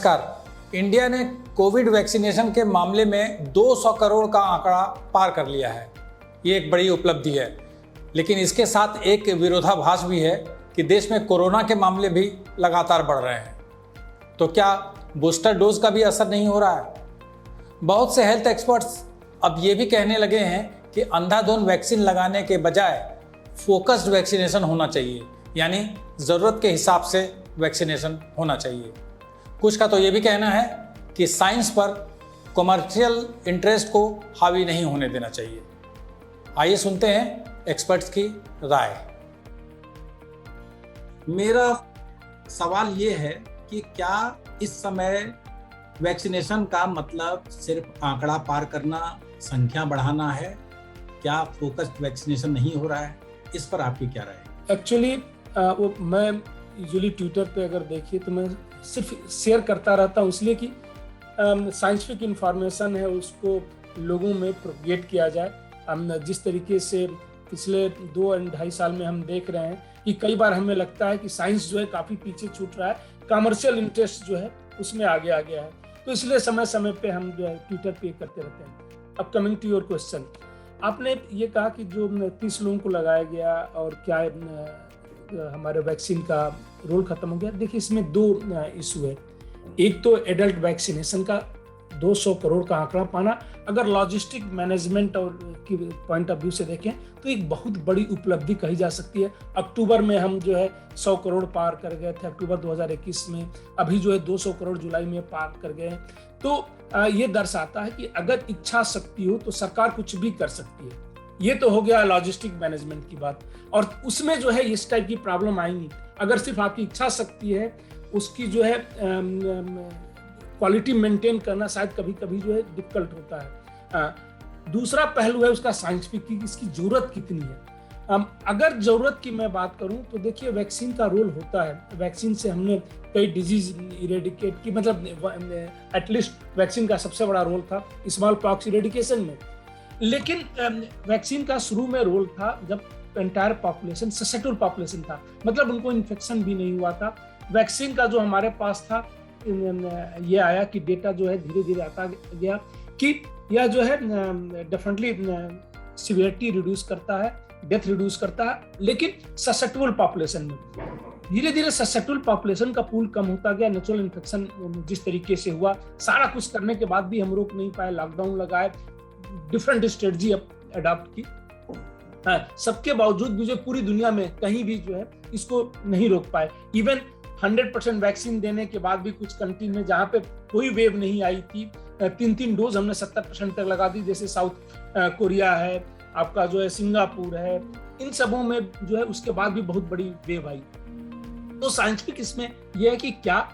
नमस्कार। इंडिया ने Covid vaccination के मामले में 200 करोड़ का आंकड़ा पार कर लिया है। ये एक बड़ी उपलब्धि है, लेकिन इसके साथ एक विरोधाभास भी है कि देश में कोरोना के मामले भी लगातार बढ़ रहे हैं। तो क्या बूस्टर डोज का भी असर नहीं हो रहा है? बहुत से हेल्थ एक्सपर्ट्स अब ये भी कहने लगे हैं कि अंधाधुंध वैक्सीन लगाने के बजाय फोकस्ड वैक्सीनेशन होना चाहिए, यानी ज़रूरत के हिसाब से वैक्सीनेशन होना चाहिए। कुछ का तो ये भी कहना है कि साइंस पर कमर्शियल इंटरेस्ट को हावी नहीं होने देना चाहिए। आइए सुनते हैं एक्सपर्ट्स की राय। मेरा सवाल ये है कि क्या इस समय वैक्सीनेशन का मतलब सिर्फ आंकड़ा पार करना, संख्या बढ़ाना है? क्या फोकस्ड वैक्सीनेशन नहीं हो रहा है? इस पर आपकी क्या राय है? एक्चुअली मैं यूजुअली ट्विटर पे अगर देखिए तो मैं सिर्फ शेयर करता रहता हूँ, इसलिए कि साइंटिफिक इंफॉर्मेशन है उसको लोगों में प्रोपेगेट किया जाए। हम जिस तरीके से पिछले 2-2.5 साल में हम देख रहे हैं कि कई बार हमें लगता है कि साइंस जो है काफ़ी पीछे छूट रहा है, कमर्शियल इंटरेस्ट जो है उसमें आगे आ गया है। तो इसलिए समय समय पे हम जो है ट्विटर पे करते रहते हैं। अब कमिंग टू योर क्वेश्चन, आपने ये कहा कि जो 30 लोगों को लगाया गया और क्या हमारे वैक्सीन का रोल खत्म हो गया। देखिए, इसमें 2 इशू है। एक तो एडल्ट वैक्सीनेशन का 200 करोड़ का आंकड़ा पाना, अगर लॉजिस्टिक मैनेजमेंट और की पॉइंट ऑफ व्यू से देखें तो एक बहुत बड़ी उपलब्धि कही जा सकती है। अक्टूबर में हम जो है 100 करोड़ पार कर गए थे, अक्टूबर 2021 में। अभी जो है 200 करोड़ जुलाई में पार कर गए हैं। तो ये दर्शाता है कि अगर इच्छा शक्ति हो तो सरकार कुछ भी कर सकती है। ये तो हो गया लॉजिस्टिक मैनेजमेंट की बात, और उसमें जो है इस टाइप की प्रॉब्लम आएंगी। अगर सिर्फ आपकी इच्छा शक्ति है, उसकी जो है क्वालिटी मेंटेन करना शायद कभी कभी जो है डिफिकल्ट होता है। दूसरा पहलू है उसका साइंटिफिक की इसकी जरूरत कितनी है। अगर जरूरत की मैं बात करूं तो देखिए, वैक्सीन का रोल होता है। वैक्सीन से हमने कई डिजीज इरेडिकेट की, मतलब एटलीस्ट वैक्सीन का सबसे बड़ा रोल था स्मॉल पॉक्स इरेडिकेशन में। लेकिन वैक्सीन का शुरू में रोल था जब एंटायर पॉपुलेशन ससेप्टिबल पॉपुलेशन था, मतलब उनको इन्फेक्शन भी नहीं हुआ था। वैक्सीन का जो हमारे पास था, ये आया कि डेटा जो है धीरे धीरे आता गया कि यह जो है डेफिनेटली सीवियरिटी रिड्यूस करता है, डेथ रिड्यूस करता है, लेकिन ससेप्टिबल पॉपुलेशन में धीरे धीरे ससेप्टिबल पॉपुलेशन का पूल कम होता गया। नेचुरल इन्फेक्शन जिस तरीके से हुआ, सारा कुछ करने के बाद भी हम रोक नहीं पाए, लॉकडाउन लगाए, डिफरेंट स्ट्रेटजी अडॉप्ट की। सबके बावजूद भी जो पूरी दुनिया में कहीं भी जो है इसको नहीं रोक पाए। इवन 100% वैक्सीन देने के बाद भी कुछ कंट्री में जहां पे कोई वेव नहीं आई थी, 3 डोज हमने 70% तक लगा दी, जैसे साउथ कोरिया है, आपका जो है सिंगापुर है, इन सबों में जो है उसके बाद भी बहुत बड़ी वेव आई। तो साइंटिफिक इसमें यह है कि क्या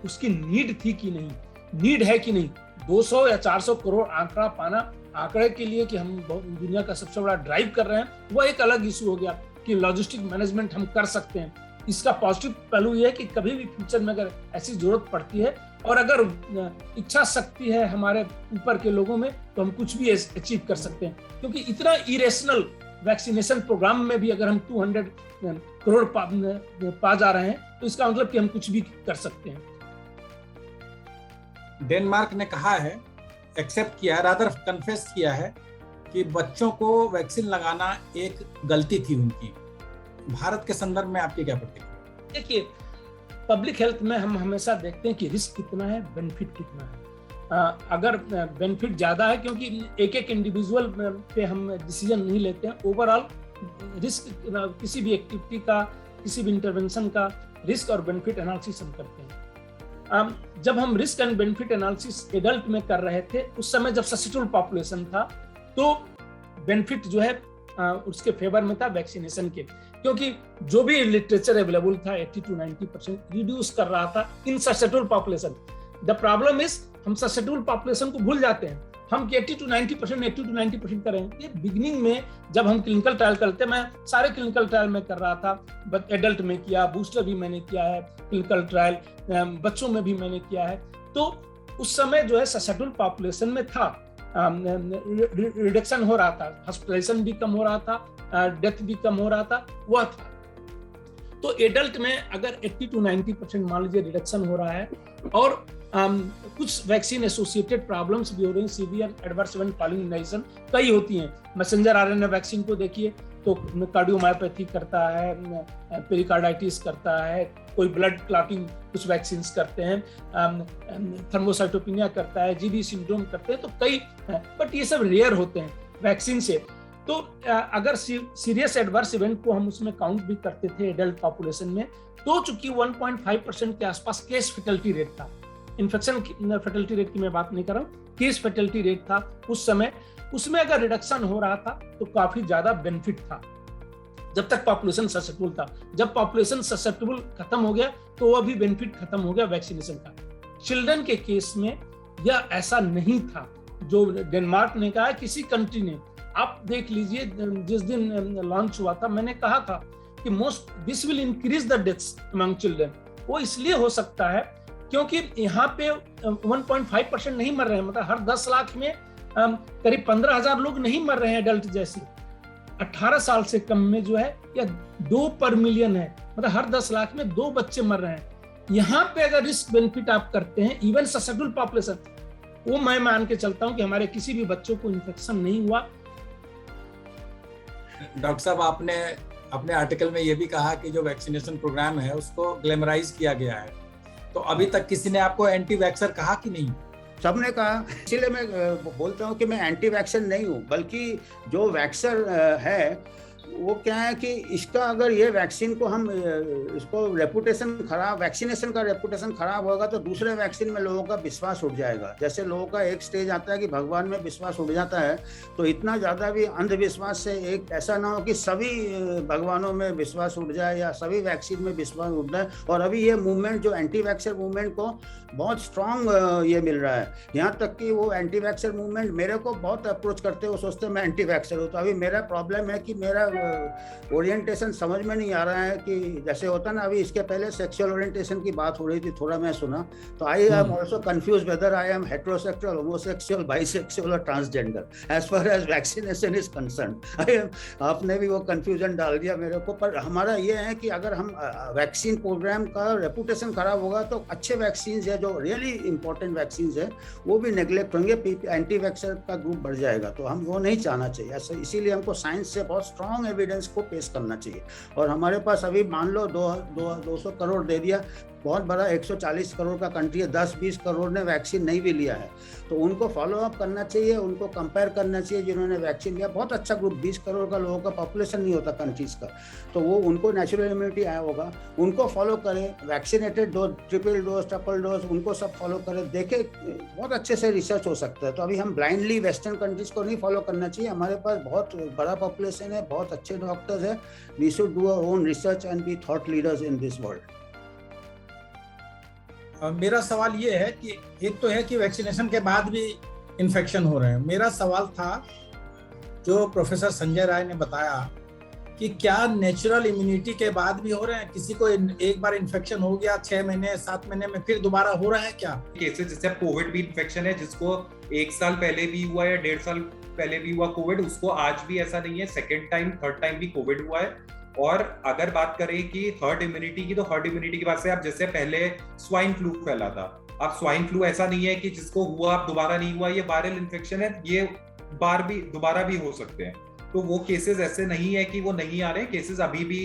उसकी नीड थी कि नहीं, नीड है कि नहीं। 200 या 400 करोड़ आंकड़ा पाना आंकड़े के लिए कि हम दुनिया का सबसे बड़ा ड्राइव कर रहे हैं, वो एक अलग इशू हो गया कि लॉजिस्टिक मैनेजमेंट हम कर सकते हैं। इसका पॉजिटिव पहलू ये है कि कभी भी फ्यूचर में अगर ऐसी जरूरत पड़ती है और अगर इच्छा शक्ति है हमारे ऊपर के लोगों में, तो हम कुछ भी अचीव कर सकते हैं। क्योंकि इतना इरेशनल वैक्सीनेशन प्रोग्राम में भी अगर हम 200 करोड़ पा जा रहे हैं, तो इसका मतलब कि हम कुछ भी कर सकते हैं। डेनमार्क ने कहा है, एक्सेप्ट किया है, रादर कन्फेस किया है कि बच्चों को वैक्सीन लगाना एक गलती थी उनकी। भारत के संदर्भ में आपकी क्या प्रतिक्रिया? देखिए, पब्लिक हेल्थ में हम हमेशा देखते हैं कि रिस्क कितना है, बेनिफिट कितना है। अगर बेनिफिट ज्यादा है, क्योंकि एक एक इंडिविजुअल पे हम डिसीजन नहीं लेते हैं, ओवरऑल रिस्क किसी भी एक्टिविटी का, किसी भी इंटरवेंशन का रिस्क और बेनिफिट एनालिसिस हम करते हैं। जब हम risk and benefit analysis adult में कर रहे थे, उस समय जब ससेप्टिबल पॉपुलेशन था, तो बेनिफिट जो है उसके फेवर में था वैक्सीनेशन के, क्योंकि जो भी लिटरेचर अवेलेबल था 80 to 90% रिड्यूस कर रहा था in susceptible population. The problem is हम ससेप्टिबल पॉपुलेशन को भूल जाते हैं। हम 80 to 90% करें। ये बिगिनिंग में जब हम क्लिनिकल ट्रायल करते, मैं सारे क्लिनिकल ट्रायल में कर रहा था, बट एडल्ट में किया, बूस्टर भी मैंने किया है, क्लिनिकल ट्रायल बच्चों में भी मैंने किया है। तो उस समय जो है ससेप्टिबल पॉपुलेशन में था, रिडक्शन हो रहा था, हॉस्पिटलाइजेशन भी कम हो रहा था, डेथ भी कम हो रहा था, वह था। तो एडल्ट में अगर 80 to 90% मान लीजिए रिडक्शन हो रहा है और कुछ वैक्सीन एसोसिएटेड प्रॉब्लम्स भी हो रही हैं, severe adverse event following immunisation कई होती हैं। मैसेंजर आरएनए वैक्सीन को देखिए तो कार्डियोमायोपैथी करता है, पेरिकार्डाइटिस करता है, कोई ब्लड क्लॉटिंग कुछ वैक्सीन करते हैं, थर्मोसाइटोपिनिया करता है, जीबी सिंड्रोम करते हैं, तो कई, बट ये सब रेयर होते हैं वैक्सीन से। तो अगर सीरियस एडवर्स इवेंट को हम उसमें काउंट भी करते थे एडल्ट पॉपुलेशन में, तो चूंकि 1.5% के आसपास केस फेटलिटी रेट था, इन्फेक्शन फेटलिटी रेट की मैं बात नहीं कर रहा हूँ, केस फेटलिटी रेट था उस समय, उसमें अगर रिडक्शन हो रहा था तो काफी ज्यादा बेनिफिट था जब तक पॉपुलेशन ससेप्टेबल था। जब पॉपुलेशन ससेप्टेबल खत्म हो गया तो वो भी बेनिफिट खत्म हो गया वैक्सीनेशन का। चिल्ड्रन के केस में यह ऐसा नहीं था जो डेनमार्क ने कहा, किसी कंट्री ने, आप देख लीजिए जिस दिन लॉन्च हुआ था मैंने कहा था कि this will increase the deaths among children. वो इसलिए हो सकता है क्योंकि यहाँ पे 1.5% नहीं मर रहे हैं, मतलब हर 10 लाख में करीब 15,000 लोग नहीं मर रहे हैं एडल्ट जैसे। 18 साल से कम में जो है या 2 पर मिलियन है, मतलब हर 10 लाख में 2 बच्चे मर रहे हैं। यहाँ पे अगर रिस्क बेनिफिट आप करते हैं इवन ससेप्टेबल पॉपुलेशन, वो मैं मान के चलता हूँ कि हमारे किसी भी बच्चों को इन्फेक्शन नहीं हुआ। डॉक्टर साहब, आपने अपने आर्टिकल में ये भी कहा कि जो वैक्सीनेशन प्रोग्राम है उसको ग्लैमराइज किया गया है, तो अभी तक किसी ने आपको एंटी वैक्सर कहा कि नहीं? सबने कहा, इसीलिए मैं बोलता हूँ कि मैं एंटी वैक्सन नहीं हूँ, बल्कि जो वैक्सर है वो क्या है कि इसका अगर ये वैक्सीन को हम इसको रेपुटेशन खराब, वैक्सीनेशन का रेपुटेशन खराब होगा तो दूसरे वैक्सीन में लोगों का विश्वास उठ जाएगा। जैसे लोगों का एक स्टेज आता है कि भगवान में विश्वास उठ जाता है, तो इतना ज़्यादा भी अंधविश्वास से एक ऐसा ना हो कि सभी भगवानों में विश्वास उठ जाए या सभी वैक्सीन में विश्वास उठ जाए। और अभी ये मूवमेंट जो एंटी वैक्सर मूवमेंट को बहुत स्ट्रॉन्ग ये मिल रहा है, यहाँ तक कि वो एंटी वैक्सर मूवमेंट मेरे को बहुत अप्रोच करते हैं, वो सोचते हैं मैं एंटी वैक्सर हूँ। तो अभी मेरा प्रॉब्लम है कि मेरा ओरिएंटेशन समझ में नहीं आ रहा है कि जैसे होता ना, अभी इसके पहले सेक्सुअल ओरिएंटेशन की बात हो रही थी, थोड़ा मैं सुना, तो I am also confuse whether I am heterosexual, homosexual, bisexual और transgender as far as vaccination is concern. आपने भी वो कंफ्यूजन डाल दिया मेरे को। पर हमारा ये है कि अगर हम वैक्सीन प्रोग्राम का रेपुटेशन खराब होगा तो अच्छे वैक्सीन है, जो रियली इंपॉर्टेंट वैक्सीन है, वो भी नेग्लेक्ट होंगे, एंटी वैक्सर का ग्रुप बढ़ जाएगा। तो हम वो नहीं चाहना चाहिए, इसीलिए हमको साइंस से बहुत स्ट्रॉन्ग एविडेंस को पेश करना चाहिए। और हमारे पास अभी मान लो 200 करोड़ दे दिया, बहुत बड़ा 140 करोड़ का कंट्री है, 10-20 करोड़ ने वैक्सीन नहीं भी लिया है, तो उनको फॉलो अप करना चाहिए, उनको कंपेयर करना चाहिए जिन्होंने वैक्सीन लिया। बहुत अच्छा ग्रुप, 20 करोड़ का लोगों का पॉपुलेशन नहीं होता कंट्रीज का, तो वो उनको नेचुरल इम्यूनिटी आया होगा, उनको फॉलो करें, vaccinated dose, triple dose, triple dose, उनको सब फॉलो करें, देखें, बहुत अच्छे से रिसर्च हो सकता है। तो अभी हम ब्लाइंडली वेस्टर्न कंट्रीज को नहीं फॉलो करना चाहिए, हमारे पास बहुत बड़ा पॉपुलेशन है, बहुत अच्छे डॉक्टर्स है, we should do our own research and be thought leaders in this world. मेरा सवाल ये है कि एक तो है कि वैक्सीनेशन के बाद भी इन्फेक्शन हो रहे हैं, मेरा सवाल था जो प्रोफेसर संजय राय ने बताया कि क्या नेचुरल इम्यूनिटी के बाद भी हो रहे हैं? किसी को एक बार इन्फेक्शन हो गया 6 महीने 7 महीने में फिर दोबारा हो रहा है क्या? केसेस जैसे कोविड भी इन्फेक्शन है, जिसको 1 साल पहले भी हुआ या 1.5 साल पहले भी हुआ कोविड, उसको आज भी ऐसा नहीं है, सेकेंड टाइम थर्ड टाइम भी कोविड हुआ है। और अगर बात करें कि हर्ड इम्यूनिटी की, तो हर्ड इम्यूनिटी की बात से आप जैसे पहले स्वाइन फ्लू फैला था, अब स्वाइन फ्लू ऐसा नहीं है कि जिसको हुआ अब दोबारा नहीं हुआ, ये वायरल इन्फेक्शन है, ये दोबारा भी हो सकते हैं। तो वो केसेस ऐसे नहीं है कि वो नहीं आ रहे, केसेस अभी भी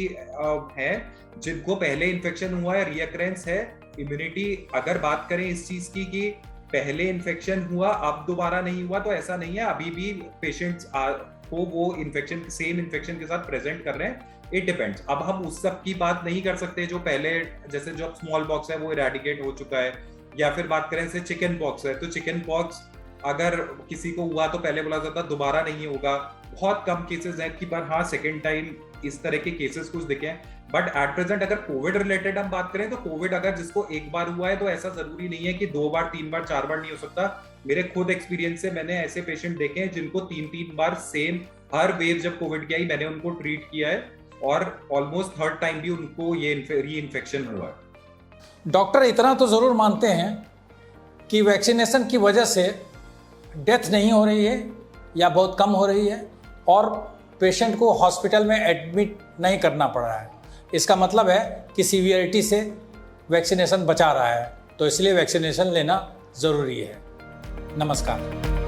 हैं जिनको पहले इन्फेक्शन हुआ है, रियकरेंस है। इम्यूनिटी अगर बात करें इस चीज की कि पहले इन्फेक्शन हुआ अब दोबारा नहीं हुआ, तो ऐसा नहीं है, अभी भी पेशेंट्स को वो इन्फेक्शन, सेम इन्फेक्शन के साथ प्रेजेंट कर रहे हैं। It depends. अब हम उस सब की बात नहीं कर सकते जो पहले, जैसे जो स्मॉल पॉक्स है वो इरेडिकेट हो चुका है, या फिर बात करें जैसे चिकन पॉक्स है, तो चिकन पॉक्स अगर किसी को हुआ तो पहले बोला जाता दोबारा नहीं होगा। बहुत कम केसेस हैं कि पर हाँ सेकेंड टाइम इस तरह के केसेस कुछ दिखे हैं। बट एट प्रेजेंट अगर कोविड रिलेटेड हम बात करें तो कोविड अगर जिसको एक बार हुआ है तो ऐसा जरूरी नहीं है कि 2 बार 3 बार 4 बार नहीं हो सकता। मेरे खुद एक्सपीरियंस से मैंने ऐसे पेशेंट देखे हैं जिनको 3-3 बार सेम, हर वेव जब कोविड की आई मैंने उनको ट्रीट किया है और ऑलमोस्ट थर्ड टाइम भी उनको ये री इन्फेक्शन हुआ है। डॉक्टर इतना तो जरूर मानते हैं कि वैक्सीनेशन की वजह से डेथ नहीं हो रही है या बहुत कम हो रही है और पेशेंट को हॉस्पिटल में एडमिट नहीं करना पड़ रहा है। इसका मतलब है कि सीवियरिटी से वैक्सीनेशन बचा रहा है। तो इसलिए वैक्सीनेशन लेना ज़रूरी है। नमस्कार।